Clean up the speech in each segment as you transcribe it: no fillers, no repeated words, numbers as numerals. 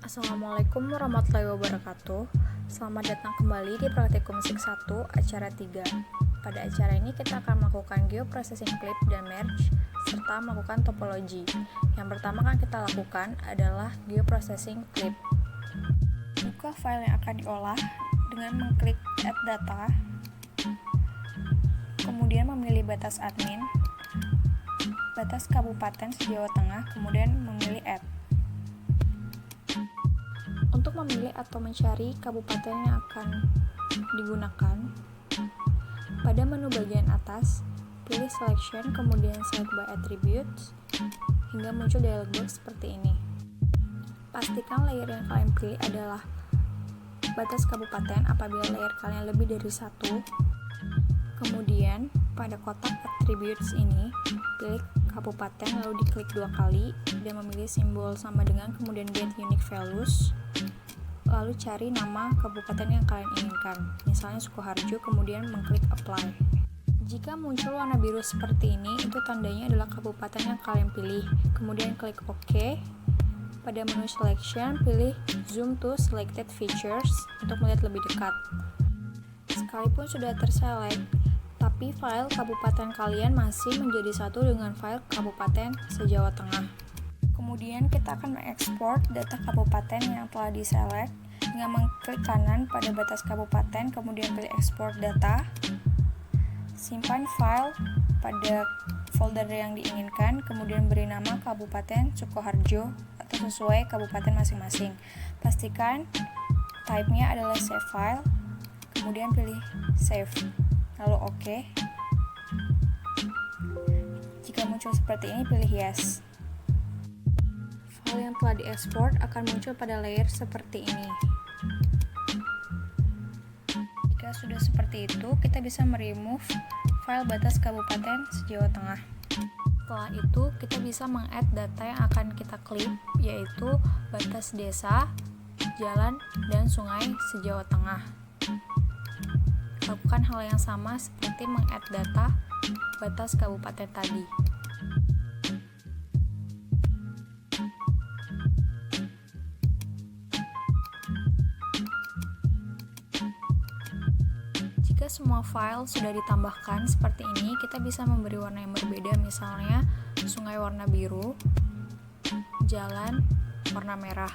Assalamualaikum warahmatullahi wabarakatuh. Selamat datang kembali di Praktikum Sik 1, acara 3. Pada acara ini kita akan melakukan geoprocessing clip dan merge, serta melakukan topologi. Yang pertama yang kita lakukan adalah geoprocessing clip. Buka file yang akan diolah dengan mengklik Add Data, kemudian memilih batas admin, batas kabupaten se-Jawa Tengah, kemudian memilih Add. Untuk memilih atau mencari kabupaten yang akan digunakan, pada menu bagian atas, pilih Selection, kemudian Select by Attributes, hingga muncul dialog box seperti ini. Pastikan layer yang kalian pilih adalah batas kabupaten apabila layer kalian lebih dari 1. Kemudian, pada kotak Attributes ini, pilih kabupaten lalu diklik 2 kali dan memilih simbol sama dengan kemudian Get Unique Values, lalu cari nama kabupaten yang kalian inginkan, misalnya Sukoharjo, kemudian mengklik Apply. Jika muncul warna biru seperti ini, itu tandanya adalah kabupaten yang kalian pilih, kemudian klik OK. Pada menu Selection, pilih Zoom to Selected Features untuk melihat lebih dekat. Sekalipun sudah terselect, tapi file kabupaten kalian masih menjadi satu dengan file kabupaten se-Jawa Tengah. Kemudian kita akan mengekspor data kabupaten yang telah diselect dengan mengklik kanan pada batas kabupaten, kemudian pilih Export Data. Simpan file pada folder yang diinginkan, kemudian beri nama Kabupaten Sukoharjo atau sesuai kabupaten masing-masing. Pastikan type-nya adalah Save File, kemudian pilih Save, lalu OK. Jika muncul seperti ini, pilih Yes. File yang telah diekspor akan muncul pada layer seperti ini. Jika sudah seperti itu, kita bisa meremove file batas kabupaten se-Jawa Tengah. Setelah itu, kita bisa meng-add data yang akan kita klip, yaitu batas desa, jalan, dan sungai se-Jawa Tengah. Lakukan hal yang sama seperti meng-add data batas kabupaten tadi. Jika semua file sudah ditambahkan seperti ini, kita bisa memberi warna yang berbeda, misalnya sungai warna biru, jalan warna merah.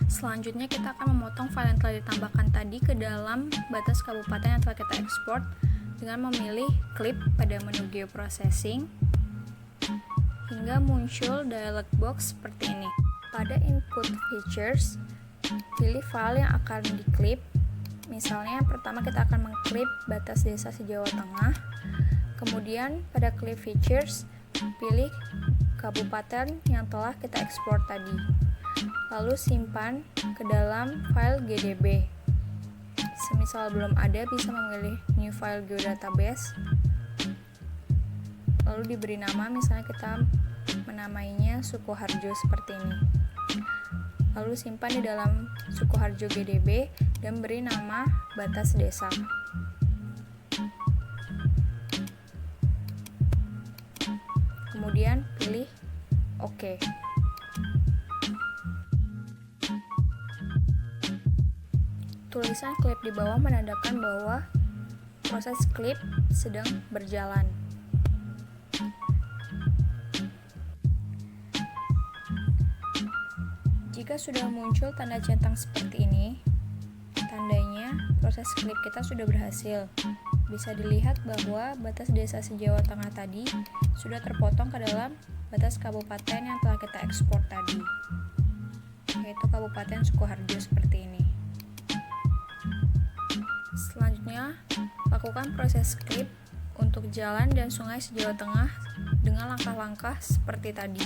Selanjutnya kita akan memotong file yang telah ditambahkan tadi ke dalam batas kabupaten yang telah kita ekspor dengan memilih Clip pada menu Geoprocessing hingga muncul dialog box seperti ini. Pada Input Features, pilih file yang akan diklip. Misalnya yang pertama kita akan mengklip batas desa se-Jawa Tengah, kemudian pada Clip Features pilih kabupaten yang telah kita ekspor tadi, lalu simpan ke dalam file GDB. Semisal belum ada, bisa memilih New File Geodatabase, lalu diberi nama, misalnya kita menamainya Sukoharjo seperti ini. Lalu simpan di dalam Sukoharjo GDB dan beri nama batas desa. Kemudian pilih OK. Tulisan klip di bawah menandakan bahwa proses klip sedang berjalan. Jika sudah muncul tanda centang seperti ini, tandanya proses klip kita sudah berhasil. Bisa dilihat bahwa batas desa se-Jawa Tengah tadi sudah terpotong ke dalam batas kabupaten yang telah kita ekspor tadi, yaitu Kabupaten Sukoharjo seperti ini. Selanjutnya, lakukan proses klip untuk jalan dan sungai se-Jawa Tengah dengan langkah-langkah seperti tadi.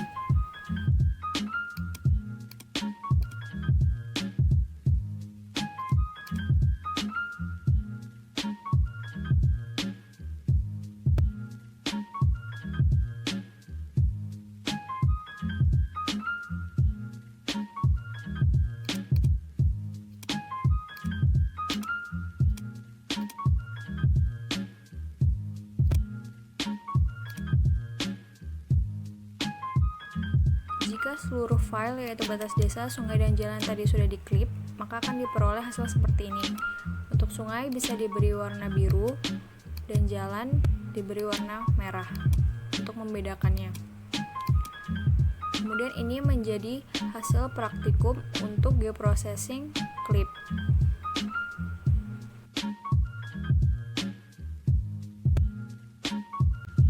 Jika seluruh file yaitu batas desa, sungai, dan jalan tadi sudah diklip, maka akan diperoleh hasil seperti ini. Untuk sungai bisa diberi warna biru dan jalan diberi warna merah untuk membedakannya. Kemudian ini menjadi hasil praktikum untuk geoprocessing clip.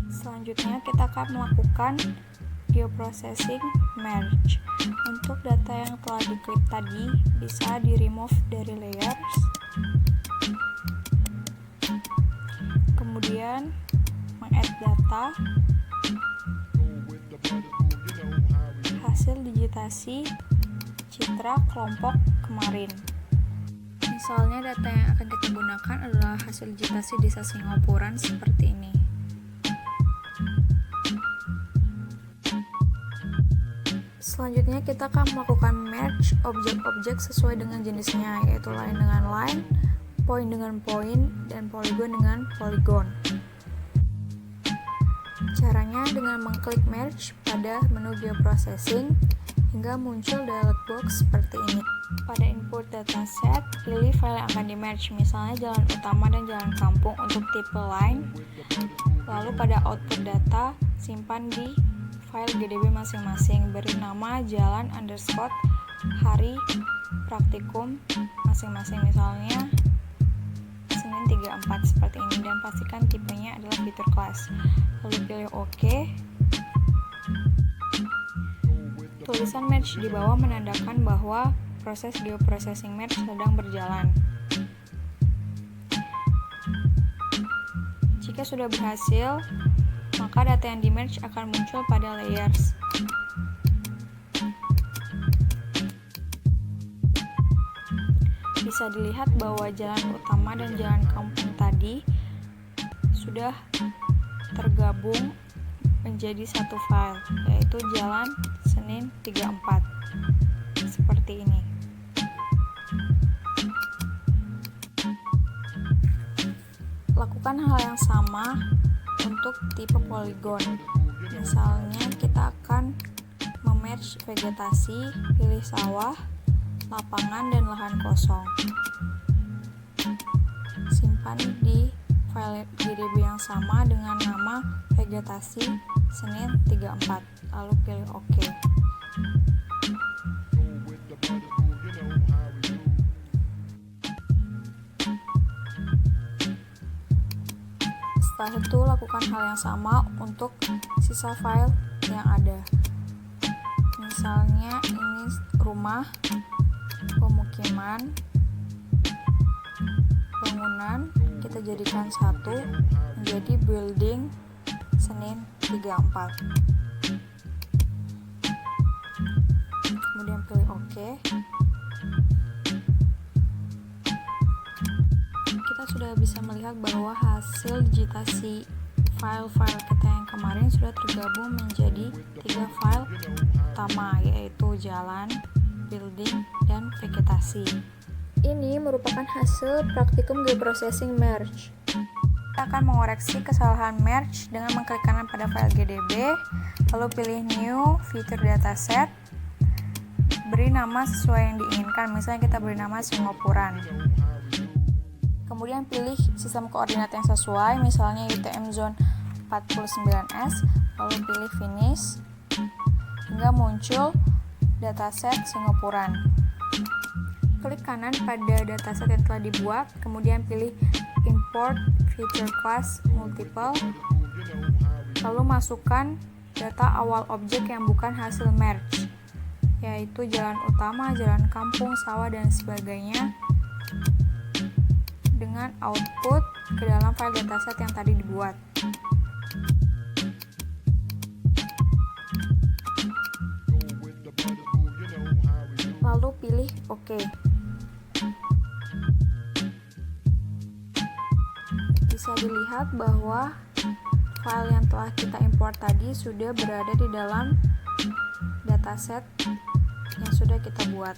Selanjutnya kita akan melakukan geoprocessing merge. Untuk data yang telah diklip tadi bisa di-remove dari layers. Kemudian meng-add data hasil digitasi citra kelompok kemarin. Misalnya data yang akan kita gunakan adalah hasil digitasi desa Singapuran seperti ini. Selanjutnya kita akan melakukan merge objek-objek sesuai dengan jenisnya, yaitu line dengan line, point dengan point, dan polygon dengan polygon. Caranya dengan mengklik merge pada menu geoprocessing hingga muncul dialog box seperti ini. Pada input dataset, pilih file yang akan di-merge, misalnya jalan utama dan jalan kampung untuk tipe line. Lalu pada output data, simpan di file GDB masing-masing, beri nama jalan underscore hari praktikum masing-masing, misalnya Senin 34 seperti ini, dan pastikan tipenya adalah feature class. Lalu pilih OK. Tulisan merge di bawah menandakan bahwa proses geoprocessing merge sedang berjalan. Jika sudah berhasil, maka data yang di-merge akan muncul pada layers. Bisa dilihat bahwa jalan utama dan jalan kampung tadi sudah tergabung menjadi satu file, yaitu jalan Senin 34. Seperti ini. Lakukan hal yang sama untuk tipe polygon. Misalnya kita akan memerge vegetasi, pilih sawah, lapangan, dan lahan kosong. Simpan di file GDB yang sama dengan nama vegetasi Senin 34, lalu pilih OK. Setelah itu, lakukan hal yang sama untuk sisa file yang ada. Misalnya ini rumah, pemukiman, bangunan, kita jadikan satu menjadi building Senin 34. Kemudian pilih OK. Kita sudah bisa melihat bahwa hasil digitasi file-file kita yang kemarin sudah tergabung menjadi 3 file utama, yaitu jalan, building, dan vegetasi. Ini merupakan hasil praktikum geoprocessing merge. Kita akan mengoreksi kesalahan merge dengan mengklik kanan pada file GDB, lalu pilih new feature dataset, beri nama sesuai yang diinginkan, misalnya kita beri nama Singapuran. Kemudian pilih sistem koordinat yang sesuai, misalnya UTM zone 49S, lalu pilih finish hingga muncul dataset Singapuran. Klik kanan pada dataset yang telah dibuat, kemudian pilih import feature class multiple, lalu masukkan data awal objek yang bukan hasil merge, yaitu jalan utama, jalan kampung, sawah, dan sebagainya, dengan output ke dalam file dataset yang tadi dibuat. Lalu pilih OK. Bisa dilihat bahwa file yang telah kita import tadi sudah berada di dalam dataset yang sudah kita buat.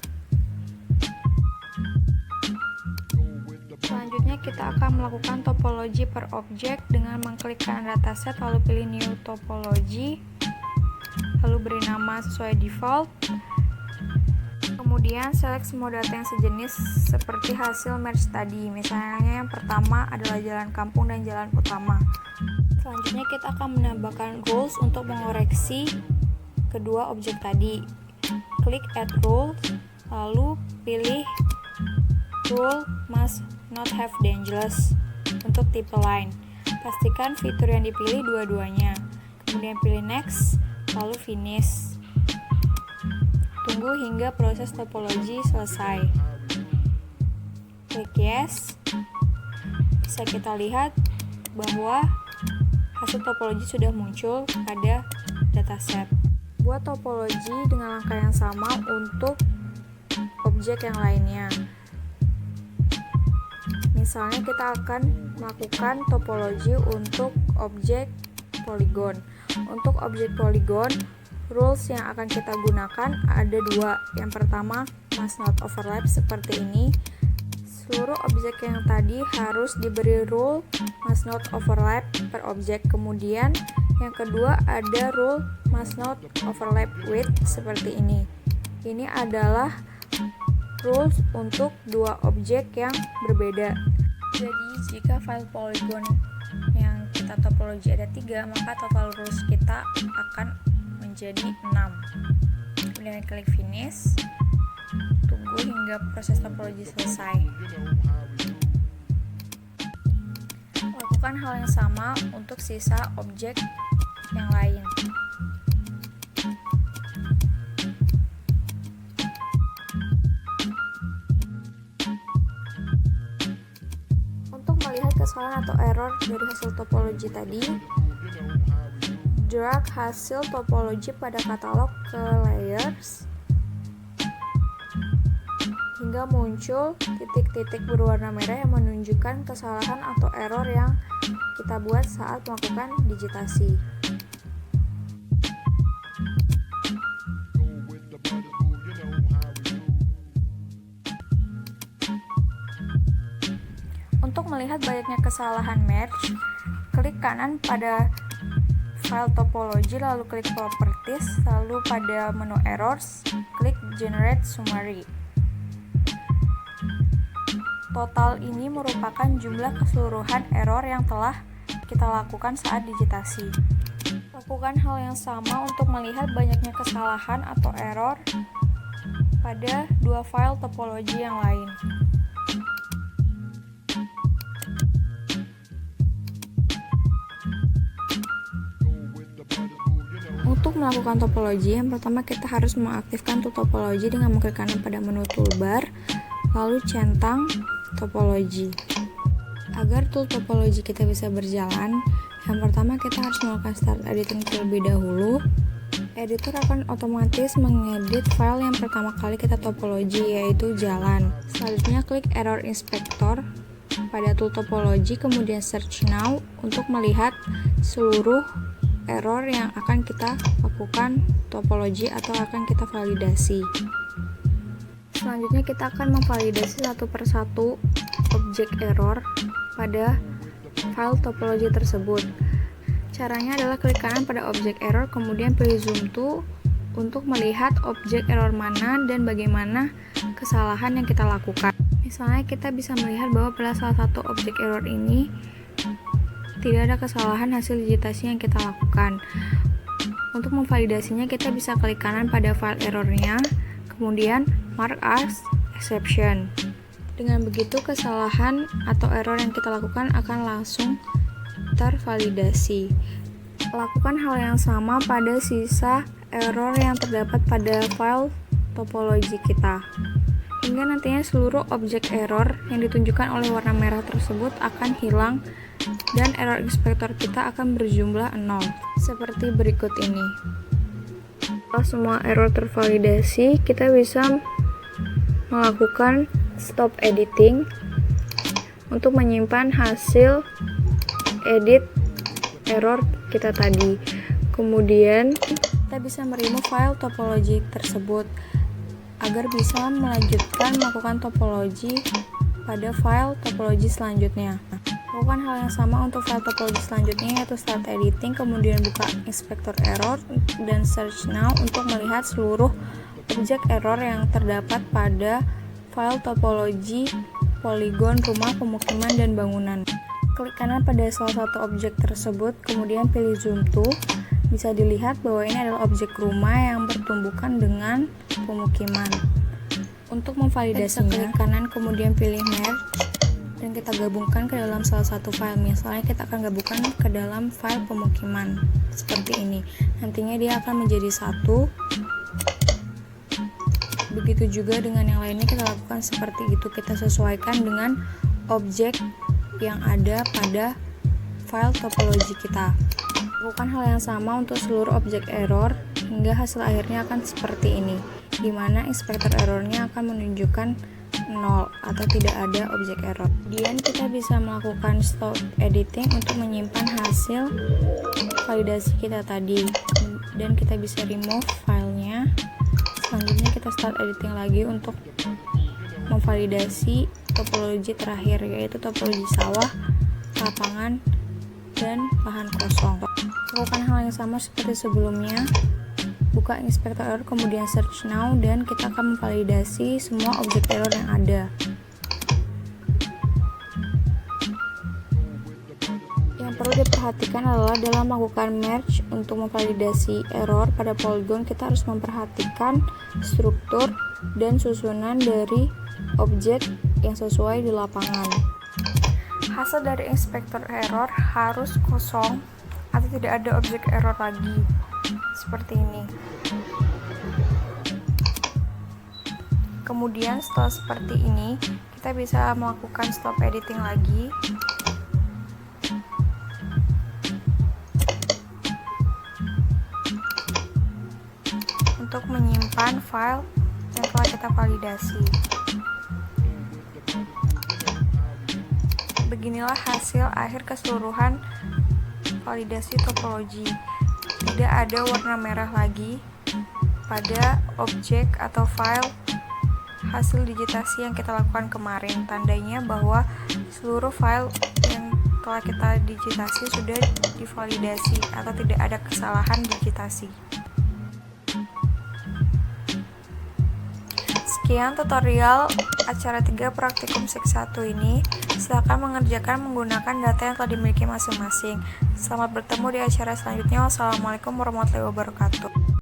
Selanjutnya kita akan melakukan topologi per objek dengan mengklik kanan dataset lalu pilih new topology, lalu beri nama sesuai default. Kemudian select semua data yang sejenis seperti hasil merge tadi. Misalnya yang pertama adalah jalan kampung dan jalan utama. Selanjutnya kita akan menambahkan rules untuk mengoreksi kedua objek tadi. Klik add rules, lalu pilih rule must not have dangerous untuk tipe line. Pastikan fitur yang dipilih dua-duanya. Kemudian pilih next, lalu finish. Tunggu hingga proses topologi selesai. Klik yes. Bisa kita lihat bahwa hasil topologi sudah muncul pada dataset. Buat topologi dengan langkah yang sama untuk objek yang lainnya. Misalnya kita akan melakukan topologi untuk objek poligon. Untuk objek poligon, rules yang akan kita gunakan ada dua. Yang pertama, must not overlap seperti ini. Seluruh objek yang tadi harus diberi rule must not overlap per objek. Kemudian yang kedua ada rule must not overlap with seperti ini. Ini adalah rules untuk dua objek yang berbeda. Jadi jika file polygon yang kita topologi ada 3, maka total rules kita akan menjadi 6. Kemudian klik finish. Tunggu hingga proses topologi selesai. Lakukan hal yang sama untuk sisa objek yang lain. Untuk melihat kesalahan atau error dari hasil topologi tadi, drag hasil topologi pada katalog ke layers hingga muncul titik-titik berwarna merah yang menunjukkan kesalahan atau error yang kita buat saat melakukan digitasi. Untuk melihat banyaknya kesalahan merge, klik kanan pada file topologi, lalu klik properties, lalu pada menu errors, klik generate summary. Total ini merupakan jumlah keseluruhan error yang telah kita lakukan saat digitasi. Lakukan hal yang sama untuk melihat banyaknya kesalahan atau error pada dua file topologi yang lain. Untuk melakukan topologi, yang pertama kita harus mengaktifkan tool topologi dengan mengklik kanan pada menu toolbar, lalu centang topologi. Agar tool topologi kita bisa berjalan, yang pertama kita harus melakukan start editing terlebih dahulu. Editor akan otomatis mengedit file yang pertama kali kita topologi, yaitu jalan. Selanjutnya klik error inspector pada tool topologi, kemudian search now untuk melihat seluruh error yang akan kita lakukan topologi atau akan kita validasi. Selanjutnya kita akan memvalidasi satu persatu objek error pada file topologi tersebut. Caranya adalah klik kanan pada objek error, kemudian pilih zoom to untuk melihat objek error mana dan bagaimana kesalahan yang kita lakukan. Misalnya kita bisa melihat bahwa pada salah satu objek error ini tidak ada kesalahan hasil digitasi yang kita lakukan. Untuk memvalidasinya kita bisa klik kanan pada file errornya, kemudian mark as exception. Dengan begitu kesalahan atau error yang kita lakukan akan langsung tervalidasi. Lakukan hal yang sama pada sisa error yang terdapat pada file topologi kita, hingga nantinya seluruh objek error yang ditunjukkan oleh warna merah tersebut akan hilang dan error inspector kita akan berjumlah 0 seperti berikut ini. Setelah semua error tervalidasi, kita bisa melakukan stop editing untuk menyimpan hasil edit error kita tadi. Kemudian kita bisa meremove file topologi tersebut agar bisa melanjutkan melakukan topologi pada file topologi selanjutnya. Lakukan hal yang sama untuk file topologi selanjutnya, yaitu start editing, kemudian buka inspektor error dan search now untuk melihat seluruh objek error yang terdapat pada file topologi poligon, rumah, pemukiman, dan bangunan. Klik kanan pada salah satu objek tersebut, kemudian pilih zoom to. Bisa dilihat bahwa ini adalah objek rumah yang bertumbukan dengan pemukiman. Untuk memvalidasinya, klik kanan kemudian pilih merge dan kita gabungkan ke dalam salah satu file. Misalnya kita akan gabungkan ke dalam file pemukiman seperti ini. Nantinya dia akan menjadi satu. Begitu juga dengan yang lainnya, kita lakukan seperti itu. Kita sesuaikan dengan objek yang ada pada file topologi kita. Lakukan hal yang sama untuk seluruh objek error hingga hasil akhirnya akan seperti ini, di mana inspektor errornya akan menunjukkan 0 atau tidak ada objek error. Kemudian kita bisa melakukan stop editing untuk menyimpan hasil validasi kita tadi, dan kita bisa remove filenya. Selanjutnya kita start editing lagi untuk memvalidasi topologi terakhir, yaitu topologi sawah, lapangan, dan lahan kosong. Lakukan hal yang sama seperti sebelumnya. Buka inspektor error, kemudian search now, dan kita akan memvalidasi semua objek error yang ada. Yang perlu diperhatikan adalah dalam melakukan merge untuk memvalidasi error pada polygon, kita harus memperhatikan struktur dan susunan dari objek yang sesuai di lapangan. Hasil dari inspektor error harus kosong atau tidak ada objek error lagi, seperti ini. Kemudian setelah seperti ini, kita bisa melakukan stop editing lagi. Untuk menyimpan file yang telah kita validasi. Beginilah hasil akhir keseluruhan validasi topologi. Tidak ada warna merah lagi pada objek atau file hasil digitasi yang kita lakukan kemarin. Tandanya bahwa seluruh file yang telah kita digitasi sudah divalidasi atau tidak ada kesalahan digitasi. Sekian tutorial acara 3 praktikum sek 1 ini. Silakan mengerjakan menggunakan data yang telah dimiliki masing-masing. Selamat bertemu di acara selanjutnya. Wassalamualaikum warahmatullahi wabarakatuh.